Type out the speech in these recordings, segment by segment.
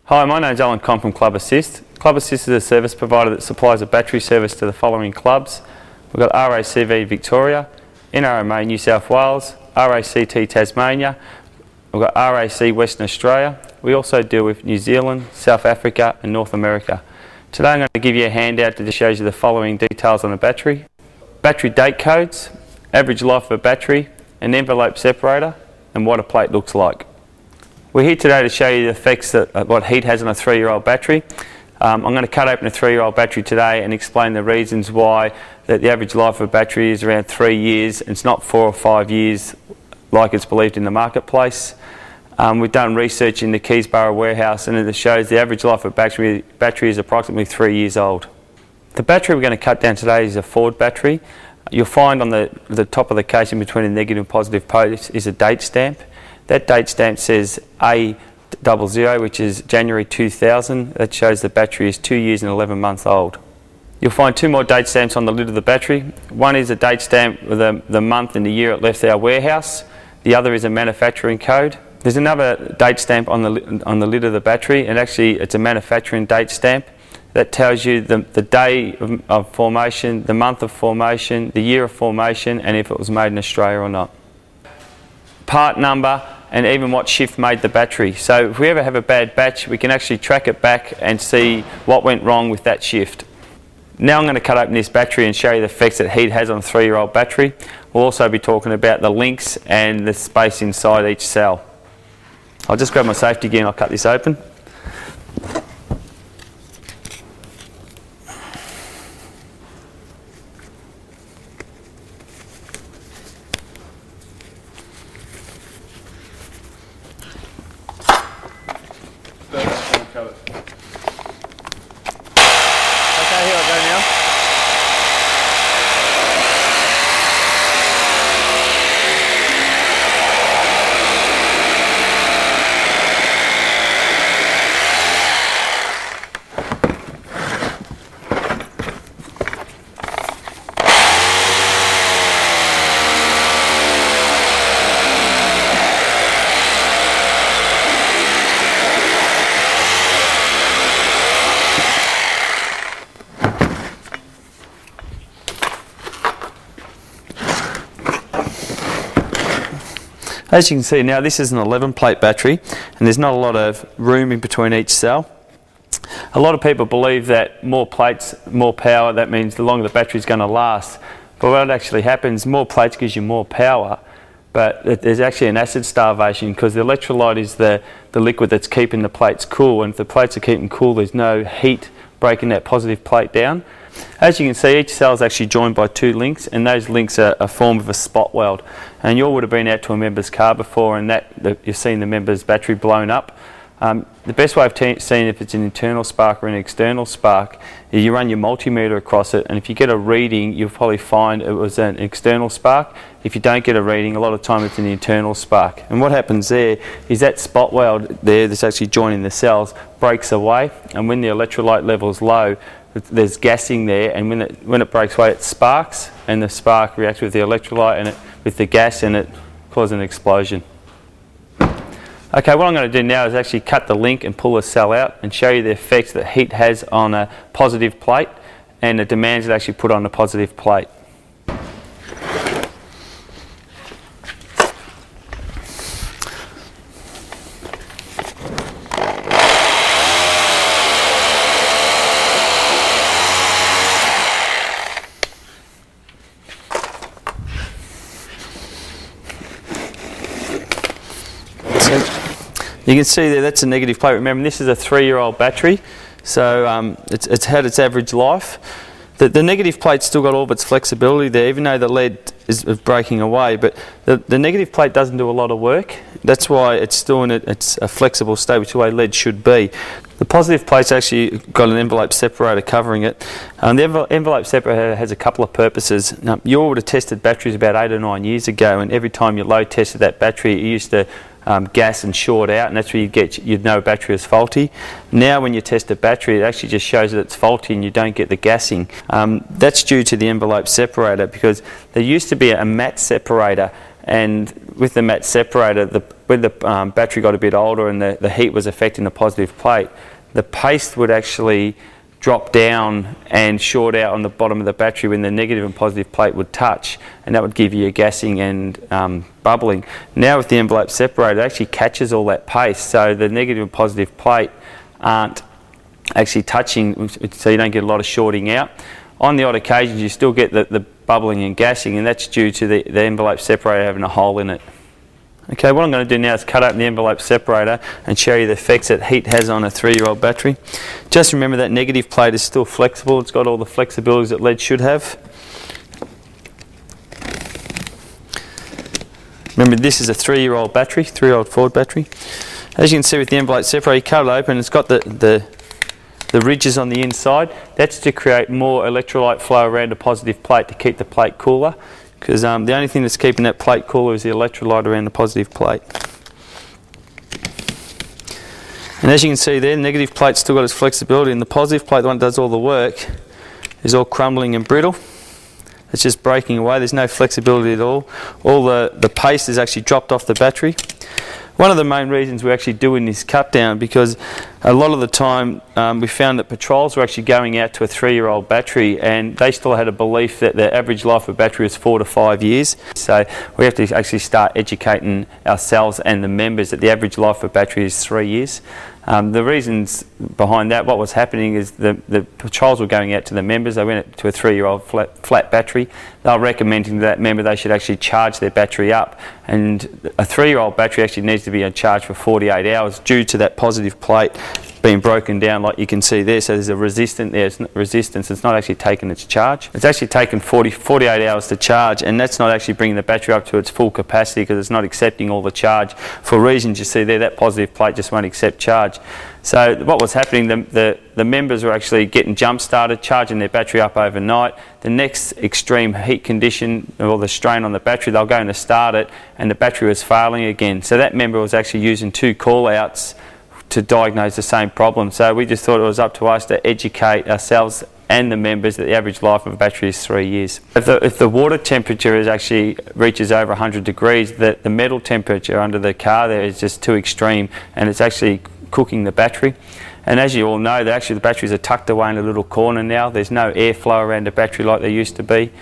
Hi, my name is Allan Compt from Club Assist. Club Assist is a service provider that supplies a battery service to the following clubs. We've got RACV Victoria, NRMA New South Wales, RACT Tasmania, we've got RAC Western Australia. We also deal with New Zealand, South Africa and North America. Today I'm going to give you a handout that shows you the following details on a battery. Battery date codes, average life of a battery, an envelope separator and what a plate looks like. We're here today to show you the effects that what heat has on a 3-year-old battery. I'm going to cut open a 3-year-old battery today and explain the reasons why that the average life of a battery is around 3 years. It's not 4 or 5 years like it's believed in the marketplace. We've done research in the Keysborough warehouse and it shows the average life of a battery is approximately 3 years old. The battery we're going to cut down today is a Ford battery. You'll find on the top of the case in between the negative and positive post is a date stamp. That date stamp says A00, which is January 2000. That shows the battery is 2 years and 11 months old. You'll find 2 more date stamps on the lid of the battery. One is a date stamp with the month and the year it left our warehouse. The other is a manufacturing code. There's another date stamp on the lid of the battery, and actually it's a manufacturing date stamp. That tells you the day of formation, the month of formation, the year of formation, and if it was made in Australia or not. Part number, and even what shift made the battery. So if we ever have a bad batch, we can actually track it back and see what went wrong with that shift. Now I'm going to cut open this battery and show you the effects that heat has on a 3-year-old battery. We'll also be talking about the links and the space inside each cell. I'll just grab my safety gear and I'll cut this open. Okay, here I go now. As you can see now, this is an 11 plate battery and there's not a lot of room in between each cell. A lot of people believe that more plates, more power, that means the longer the battery is going to last. But what actually happens, more plates gives you more power, but there's actually an acid starvation because the electrolyte is the liquid that's keeping the plates cool, and if the plates are keeping cool there's no heat breaking that positive plate down. As you can see, each cell is actually joined by 2 links, and those links are a form of a spot weld. And you all would have been out to a member's car before and you've seen the member's battery blown up. The best way of seeing if it's an internal spark or an external spark is you run your multimeter across it, and if you get a reading you'll probably find it was an external spark. If you don't get a reading, a lot of time it's an internal spark. And what happens there is that spot weld there that's actually joining the cells breaks away, and when the electrolyte level is low there's gassing there, and when it breaks away it sparks, and the spark reacts with the electrolyte and with the gas, and it causes an explosion. Okay, what I'm going to do now is actually cut the link and pull the cell out and show you the effects that heat has on a positive plate and the demands that actually put on a positive plate. You can see there that's a negative plate. Remember, this is a 3-year-old battery, so it's had its average life. The negative plate's still got all of its flexibility there, even though the lead is breaking away, but the negative plate doesn't do a lot of work. That's why it's still in it's a flexible state, which is the way lead should be. The positive plate's actually got an envelope separator covering it. The envelope separator has a couple of purposes. You all would have tested batteries about 8 or 9 years ago, and every time you load tested that battery it used to gas and short out, and that's where you'd know a battery is faulty. Now when you test a battery, it actually just shows that it's faulty and you don't get the gassing. That's due to the envelope separator, because there used to be a matte separator, and with the mat separator, when the battery got a bit older and the heat was affecting the positive plate, the paste would actually drop down and short out on the bottom of the battery when the negative and positive plate would touch, and that would give you a gassing and bubbling. Now with the envelope separator, it actually catches all that paste, so the negative and positive plate aren't actually touching, so you don't get a lot of shorting out. On the odd occasions you still get the bubbling and gassing, and that's due to the envelope separator having a hole in it. Okay, what I'm going to do now is cut open the envelope separator and show you the effects that heat has on a 3-year-old battery. Just remember that negative plate is still flexible. It's got all the flexibilities that lead should have. Remember, this is a 3-year-old battery, 3-year-old Ford battery. As you can see with the envelope separator, you cut it open, it's got the ridges on the inside. That's to create more electrolyte flow around a positive plate to keep the plate cooler, because the only thing that's keeping that plate cooler is the electrolyte around the positive plate. And as you can see there, the negative plate's still got its flexibility, and the positive plate, the one that does all the work, is all crumbling and brittle. It's just breaking away. There's no flexibility at all. All the paste is actually dropped off the battery. One of the main reasons we're actually doing this cut down, because a lot of the time we found that patrols were actually going out to a 3-year-old battery, and they still had a belief that the average life of a battery is 4 to 5 years. So we have to actually start educating ourselves and the members that the average life of a battery is 3 years. The reasons behind that, what was happening is the patrols were going out to the members. They went to a 3-year-old flat battery. They were recommending to that member they should actually charge their battery up, and a 3-year-old battery actually needs to be on charge for 48 hours due to that positive plate being broken down, like you can see there. So there's a resistance. It's not actually taking its charge. It's actually taken 48 hours to charge, and that's not actually bringing the battery up to its full capacity, because it's not accepting all the charge for reasons you see there. That positive plate just won't accept charge. So what was happening, the members were actually getting jump started, charging their battery up overnight. The next extreme heat condition or the strain on the battery, they were going to start it, and the battery was failing again. So that member was actually using 2 call-outs to diagnose the same problem. So we just thought it was up to us to educate ourselves and the members that the average life of a battery is 3 years. If the water temperature actually reaches over 100 degrees, the metal temperature under the car there is just too extreme, and it's actually cooking the battery. And as you all know, the batteries are tucked away in a little corner now. There's no airflow around the battery like there used to be.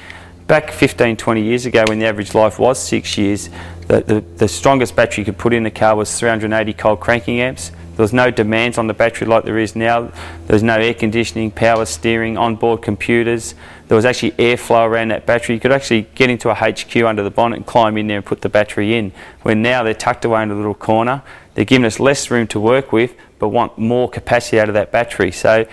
Back 15-20 years ago, when the average life was 6 years, the strongest battery you could put in the car was 380 cold cranking amps. There was no demands on the battery like there is now. There was no air conditioning, power steering, onboard computers. There was actually airflow around that battery. You could actually get into a HQ under the bonnet and climb in there and put the battery in. Where now they're tucked away in a little corner. They're giving us less room to work with, but want more capacity out of that battery. So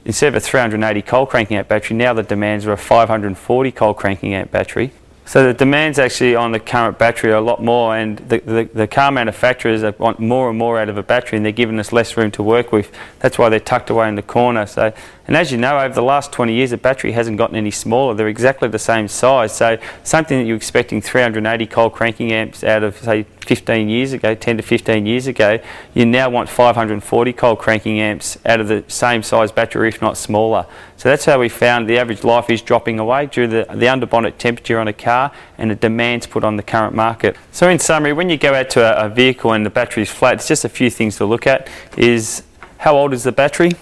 instead of a 380 cold cranking amp battery, now the demands are a 540 cold cranking amp battery. So the demands actually on the current battery are a lot more, and the car manufacturers want more and more out of a battery, and they're giving us less room to work with. That's why they're tucked away in the corner. So, and as you know, over the last 20 years, the battery hasn't gotten any smaller. They're exactly the same size. So something that you're expecting 380 cold cranking amps out of, say, 15 years ago, 10 to 15 years ago, you now want 540 cold cranking amps out of the same size battery, if not smaller. So that's how we found the average life is dropping away due to the under bonnet temperature on a car and the demands put on the current market. So in summary, when you go out to a vehicle and the battery is flat, it's just a few things to look at. Is how old is the battery?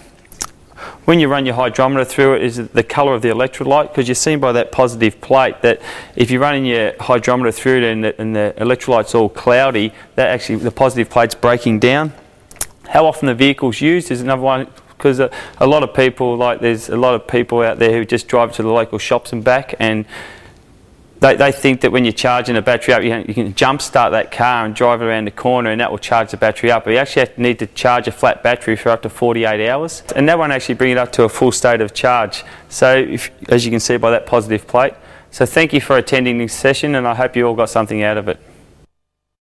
When you run your hydrometer through it, is the colour of the electrolyte, because you're seen by that positive plate that if you're running your hydrometer through it and the electrolyte's all cloudy, that actually the positive plate's breaking down. How often the vehicle's used is another one, because a lot of people, there's a lot of people out there who just drive to the local shops and back, and they think that when you're charging a battery up, you can jump start that car and drive it around the corner and that will charge the battery up. But you actually need to charge a flat battery for up to 48 hours, and that won't actually bring it up to a full state of charge. So as you can see by that positive plate. So thank you for attending this session, and I hope you all got something out of it.